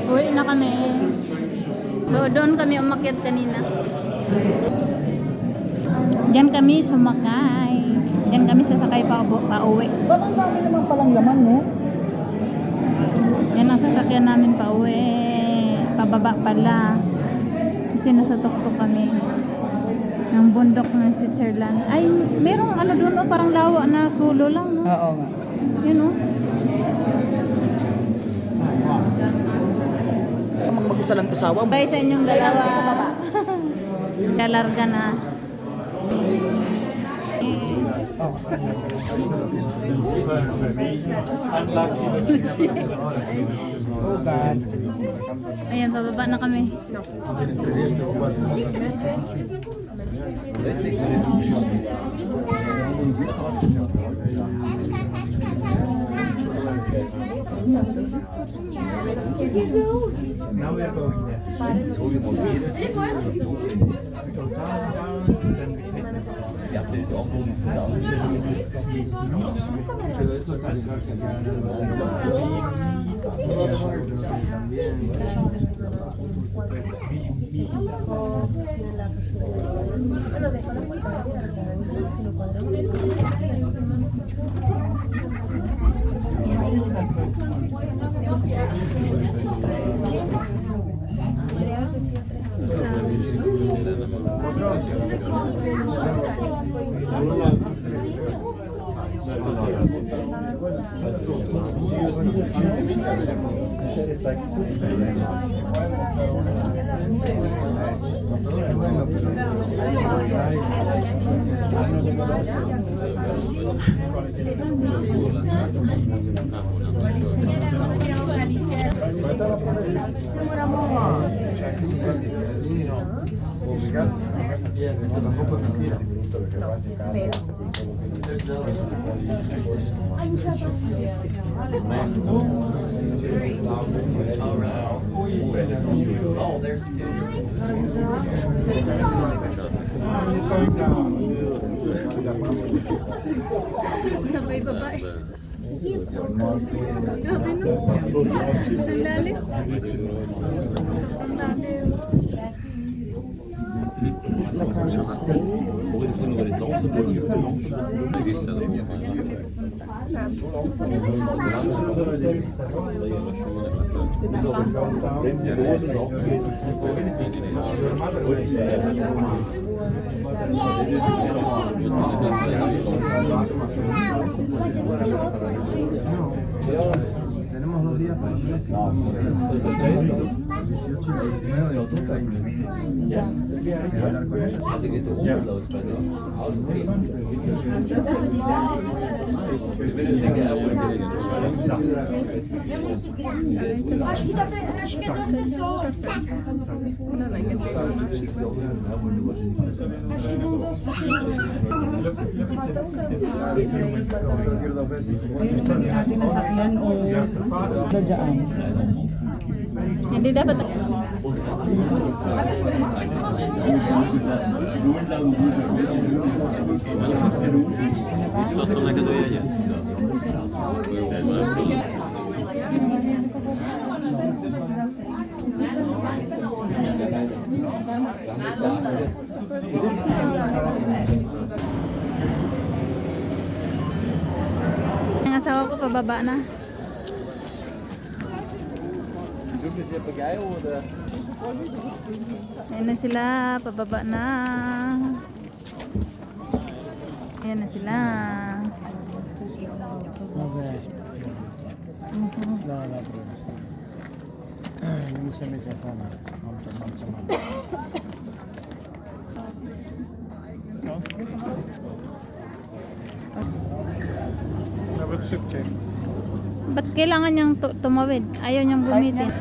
Uwi na kami. So, doon kami umakyat kanina. Diyan kami sumakay. Diyan kami sasakay pa uwi. Ba't ang dami naman palang laman, no? Yan ang sasakyan namin pa uwi. Pababa pala. Kasi nasa tuktok kami. Ng bundok ng Switzerland. Ay, merong ano doon, oh, parang lawa na sulo lang, no? Oo nga. Yun, oh. Mag-isa lang kasawa mo. Bye sa inyong dalawa. Dalarga na. Ayan, pababa na kami. Now we are going there. So we go down, then we take the ja, das ist auch so Oh, there's two. It's going down. Sabay babae. Grabe, no? Ang lalim. Ang lalim. Is this the conscious way? Tenemos 2 días para ir. Acho que é 2 pessoas. Acho que não 2 Ayun naman yung ating nasakyan o sadyaan. Hindi dapat. Ang asawa ko pababa na. Ayan na sila, pababa na. Ayan na sila. Nawet szybciej. Ba't kailangan niyang tumawid? Ayaw niyang bumitin.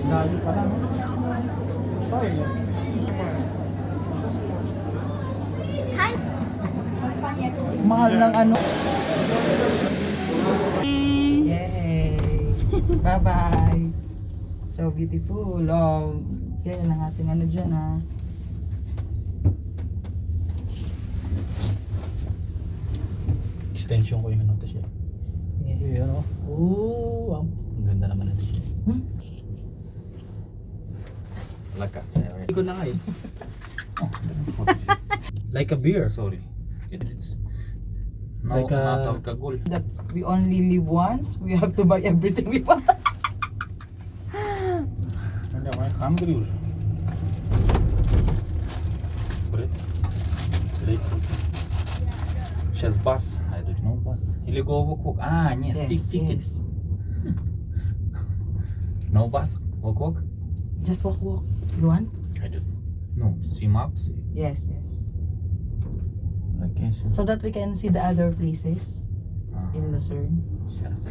Layo pa lang. Mahal ng ano. Yay! Bye-bye. So beautiful. Oh, yan ang ating ano dyan ha. Extension ko yung ano to siya. Yeah. Yun o. Oh, Ang ganda naman ito siya. Lakatsa. Hindi ko na nga eh. Like a beer. Sorry. It's no, Like a- not alcohol. that we only live once. We have to buy everything we want. I'm hungry уже. Бред. Like, Сейчас бас. I don't know бас. Или go walk walk. А, нет, ticket. No bus. Walk walk. Just walk, walk. You want? I don't know. No, see maps. Yes, yes. Okay, So that we can see the other places in Lucerne. Сейчас.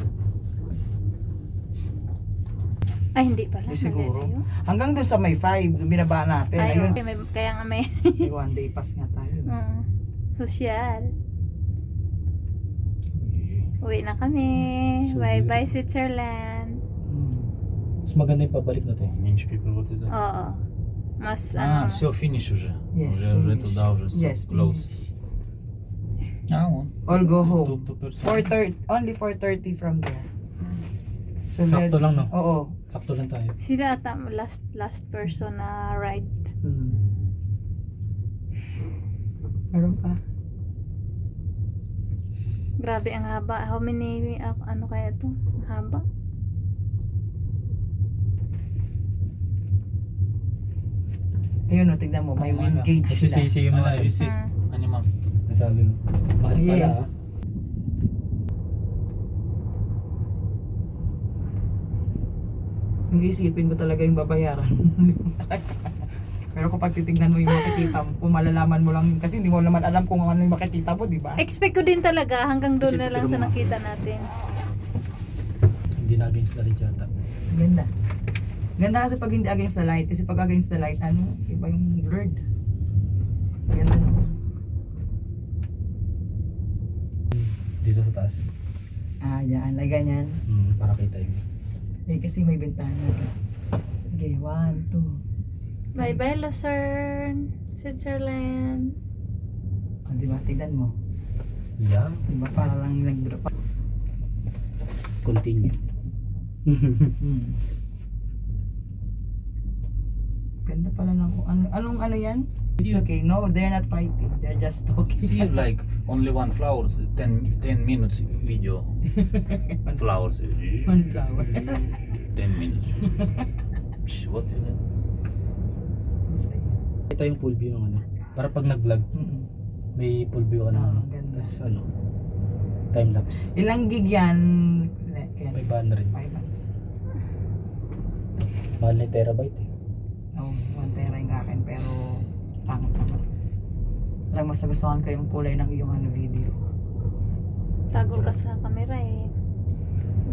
Ay, hindi pala. Di siguro. Malayo. Hanggang doon sa may 5, binaba natin. Ay, Ayun, okay, kaya nga may may one day pass nga tayo. sosyal. Uwi na kami. So Bye-bye, Switzerland. mas maganda yung pabalik natin. Меньше people вот это. Oo. Mas, А, ano, все, финиш уже. Yes, Уже finish. туда уже Yes, close. finish. А, вон. All go home. 2%. 4:30, only 4:30 from there. So Sakto lang, no? Oo. Sakto lang tayo. sila ata last person na ride. Meron pa. Grabe ang haba. How many, ano kaya to? Haba? Ayun o, tignan mo, may wind gauge sila. Nagsisisi yung mga Она висит. Ah. Animals. nasabi mo. Mahal pala Yes. ah. Hindi isipin mo talaga yung babayaran. Pero kung titignan mo yung makikita mo, kung malalaman mo lang, kasi hindi mo naman alam kung ano yung makikita mo, di ba? Expect ko din talaga hanggang doon na lang sa Tignan mo. nakita natin. Hindi na against the light yata. Ganda. Ganda kasi pag hindi against the light. Kasi pag against the light, ano, iba yung blurred. Ganda naman. Dito sa taas. Ah, yan. Ay, ganyan. Para kita yun. Eh, kasi may bintana. Okay, 1, 2. Bye-bye, Lucerne, Switzerland. O, di ba? Tignan mo. Yeah. Di ba? Para lang nag-drop. Continue. Ganda pala ng anong ano yan? It's okay. No, they're not fighting. They're just talking. See, like only one flowers, 10 minutes video. Flowers. One flower. 10 minutes. What is it? Ito yung full view ng ano. Para pag nag-vlog, may full view ka na ano. Ganda. Tapos ano, time lapse. Ilang gig yan? 500. 500. Mahal na yung terabyte eh. Oh, 1 tera yung akin pero pangit naman. Pero mas nagustuhan ko yung kulay ng iyong ano video. Tago ka sa camera eh.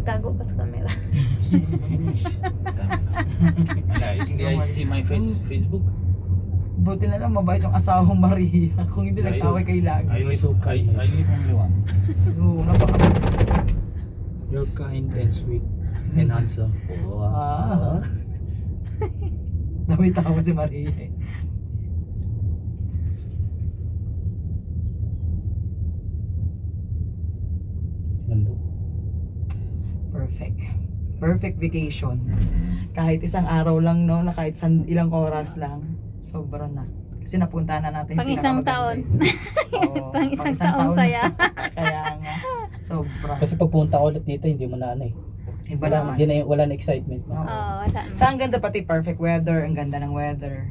Tago ka sa camera. Yeah, I see my Facebook. Buti na lang mabait yung asawang Maria. Kung hindi nagsaway kayo lagi. I live only one. Oo, napaka- You're kind and sweet and handsome. Ah. Dami-tawa si Maria eh. Ganda. Perfect. Perfect vacation. Kahit isang araw lang, no, na kahit ilang oras lang, sobra na. Kasi napunta na natin Pang isang taon. Oo, Pang isang taong saya. Kaya nga, sobra. Kasi pag punta ko ulit dito, hindi mo na ano eh. Iba naman. Wala na excitement. Oo. Oo, wala na. So, ang ganda pati perfect weather, ang ganda ng weather.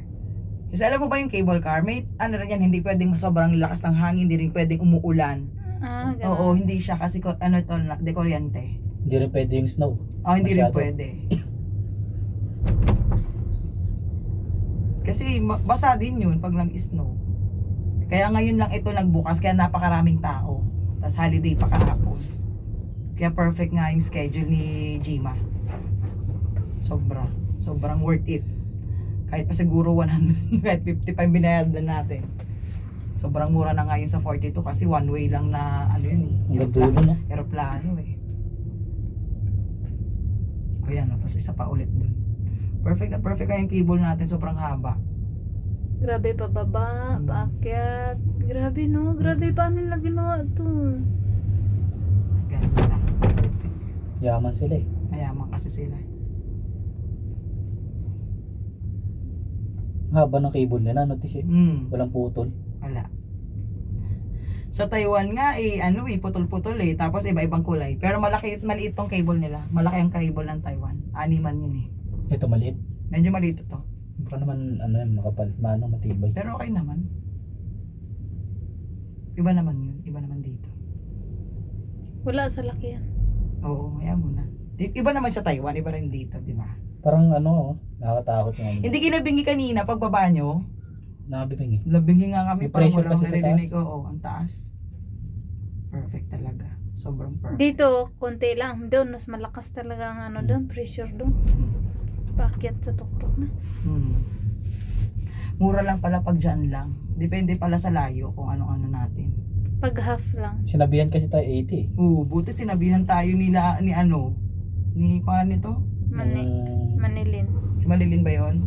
Kasi alam mo ba yung cable car, may ano rin yan, hindi pwedeng sobrang lakas ng hangin, hindi rin pwedeng umuulan. Ah, ganun. Oo, hindi siya kasi ano ito, dekoryente. Hindi rin pwede yung snow. Oh, hindi rin Masyado. pwede. Kasi basa din yun pag nag-snow. Kaya ngayon lang ito nagbukas, kaya napakaraming tao. Tapos holiday pa kahapon. Kaya perfect nga yung schedule ni Jima. Sobrang worth it. Kahit pa siguro 100, kahit 55 binayad na natin. Sobrang mura na nga yun sa 42 kasi one way lang na ano yun eh. Ang ganda yun, no? Aeroplano eh. Ayan, tapos isa pa ulit dun. Perfect na perfect kaya yung cable natin, sobrang haba. Grabe, pababa, paakyat. Grabe, no? Grabe, paano nila ginawa to? Ganda. Perfect. Yaman sila eh. Mayaman kasi sila. Haba ng cable nila, no, Tish? Walang putol. Wala. Sa Taiwan nga putol-putol tapos iba-ibang kulay. Pero maliit tong cable nila. Malaki ang cable ng Taiwan. 6 yun eh. Ito maliit. Medyo maliit ito. Baka naman, makapal, matibay. Pero okay naman. Iba naman yun. Iba naman dito. Wala sa laki yan. Oo, kaya muna. Iba naman sa Taiwan, iba rin dito, di ba? Parang nakakatakot yung Hindi kinabingi kanina pagbaba nyo. Nakabibing eh. Labingi nga kami, May parang pressure walang kasi sa naririnig taas. ko. Oo, ang taas. Perfect talaga. Sobrang perfect. Dito, konti lang. Doon, mas malakas talaga ang doon, pressure doon. Paakyat sa tuktok na. Mura lang pala pag dyan lang. Depende pala sa layo kung ano-ano natin. Pag half lang. Sinabihan kasi tayo 80 eh. Buti sinabihan tayo ni pangalan nito? Manilin. Si Malilin ba yun?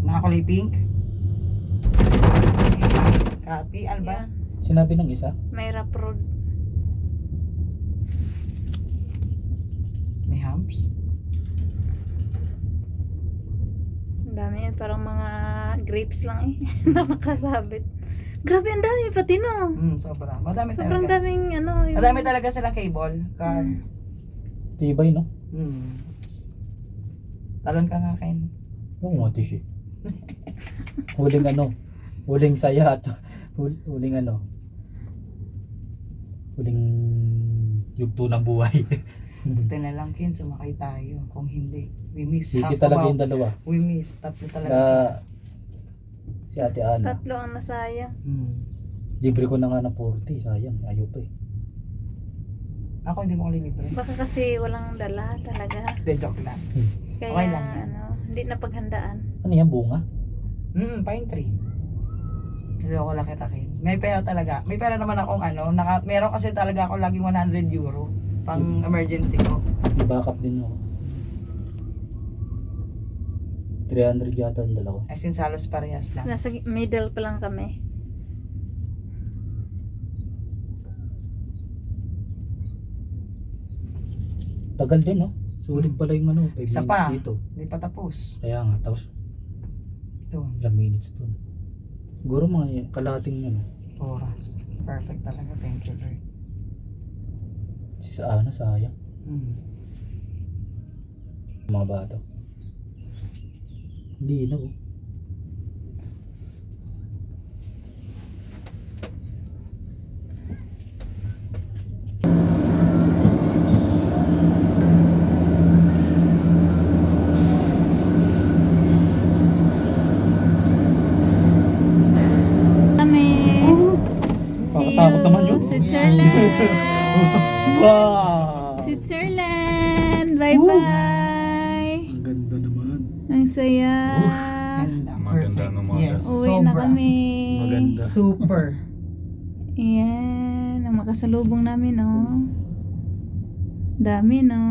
Nakakulay pink? Kati, ano ba? Yan. Sinabi ng isa. May rap road. May humps? Ang dami yan. Parang mga grapes lang eh. Nakakasabit. Grabe, ang dami pati no. Sobra. Madami Sobrang talaga. daming yung... Madami talaga silang cable, car. Tibay, no? Talon ka nga, Ken. Oo nga, Tish eh. Huling saya at huling yugto ng buhay. Ito na lang, Ken, sumakay tayo. Kung hindi, we miss Sisi half talaga of yung dalawa. We miss, tatlo talaga Si Ate Ana. Tatlo ang nasayang. Libre ko na nga ng 40, sayang. Ayaw pa eh. Ako hindi mo ko lilibre. Baka kasi walang dala talaga. Hindi, joke lang. Kaya Okay lang yan. hindi na paghandaan. Ano yan, bunga? Pine tree. Niloko lang kita, Ken. May pera talaga. May pera naman akong meron kasi talaga ako laging 100 euro pang emergency ko. May backup din ako. 300 yata ang dalawa. As in, salos parehas lang. Nasa middle pa lang kami. Tagal din, no? Sulit pala yung 5 Isa minutes pa. dito. Hindi pa tapos. Kaya nga, tapos Ito, ilang minutes to. Siguro mga kalahating oras. Perfect talaga. Thank you, Lord. Si Ana, sayang. Mga bata. Hindi na, oh. Kami. Nakakatakot naman yun. Switzerland. Wow! Switzerland. Bye-bye. Ang ganda naman. Ang saya. Ganda. Maganda Perfect. ng mga Yes. Uwi na kami. Maganda. Super. Ayan. Ang makasalubong namin, oh. Dami, no?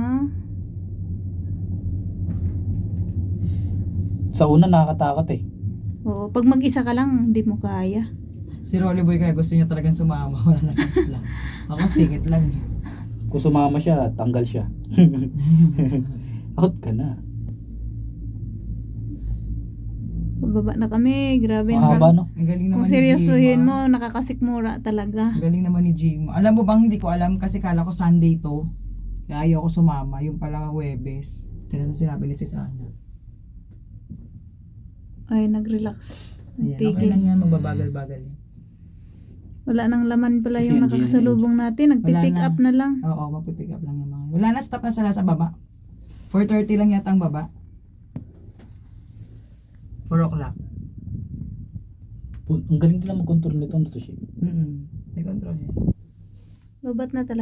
Sa una nakakatakot eh. Oo. Pag mag-isa ka lang, hindi mo kaya. Si Rolly Boy kaya gusto niya talagang sumama. Wala na chance lang. Ako singit lang eh. Kung sumama siya, tanggal siya. Out ka na. Pababa na kami. Grabe. Mahaba, no? Ang galing naman Kung ni seryosohin Jima. mo, nakakasikmura talaga. Ang galing naman ni Jima. Alam mo bang hindi ko alam kasi kala ko Sunday to. Kaya ayaw ko sumama. Yung pala Huwebes. Tignan mo sinabi ni Susana. Ay, nag-relax. Ayan, okay Tigil. lang yan. Magbabagal-bagal yan. Wala nang laman pala Kasi yung yung nakakasalubong natin. Nagpipick Wala na. up na lang. Oo, magpipick up lang yung mga. Wala na, stop na sila sa baba. 4:30 lang yata ang baba. 4 o'clock. Ang galing nila mag-control nito. Ano to siya? May control yan. Lobat na talaga.